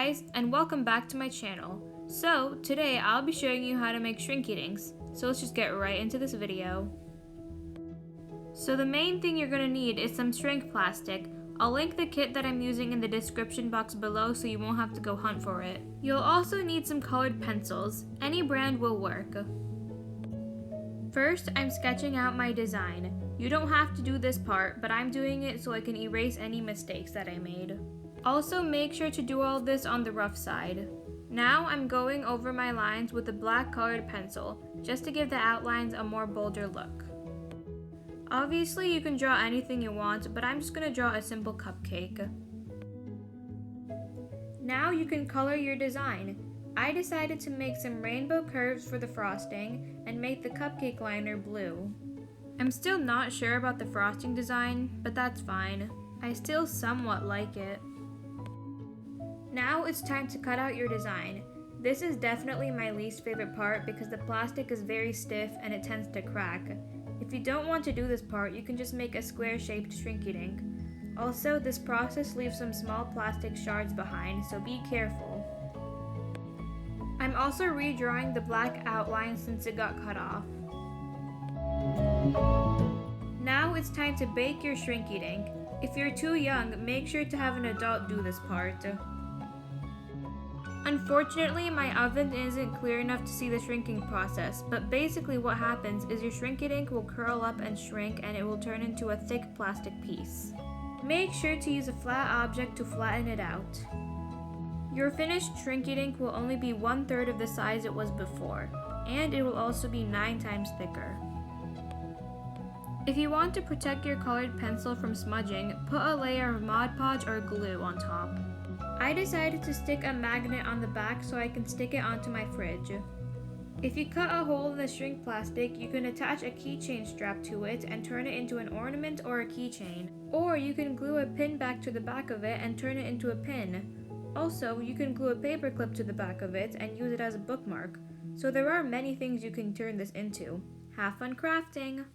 guys, and welcome back to my channel. So, today I'll be showing you how to make Shrinky Dinks, so let's just get right into this video. So the main thing you're going to need is some shrink plastic. I'll link the kit that I'm using in the description box below so you won't have to go hunt for it. You'll also need some colored pencils. Any brand will work. First, I'm sketching out my design. You don't have to do this part, but I'm doing it so I can erase any mistakes that I made. Also, make sure to do all this on the rough side. Now I'm going over my lines with a black colored pencil, just to give the outlines a more bolder look. Obviously, you can draw anything you want, but I'm just going to draw a simple cupcake. Now you can color your design. I decided to make some rainbow curves for the frosting and make the cupcake liner blue. I'm still not sure about the frosting design, but that's fine. I still somewhat like it. Now it's time to cut out your design. This is definitely my least favorite part because the plastic is very stiff and it tends to crack. If you don't want to do this part, you can just make a square-shaped Shrinky Dink. Also, this process leaves some small plastic shards behind, so be careful. I'm also redrawing the black outline since it got cut off. Now it's time to bake your Shrinky Dink. If you're too young, make sure to have an adult do this part. Unfortunately, my oven isn't clear enough to see the shrinking process, but basically what happens is your Shrinky Dink will curl up and shrink and it will turn into a thick plastic piece. Make sure to use a flat object to flatten it out. Your finished Shrinky Dink will only be 1/3 of the size it was before, and it will also be 9 times thicker. If you want to protect your colored pencil from smudging, put a layer of Mod Podge or glue on top. I decided to stick a magnet on the back so I can stick it onto my fridge. If you cut a hole in the shrink plastic, you can attach a keychain strap to it and turn it into an ornament or a keychain. Or you can glue a pin back to the back of it and turn it into a pin. Also, you can glue a paper clip to the back of it and use it as a bookmark. So there are many things you can turn this into. Have fun crafting!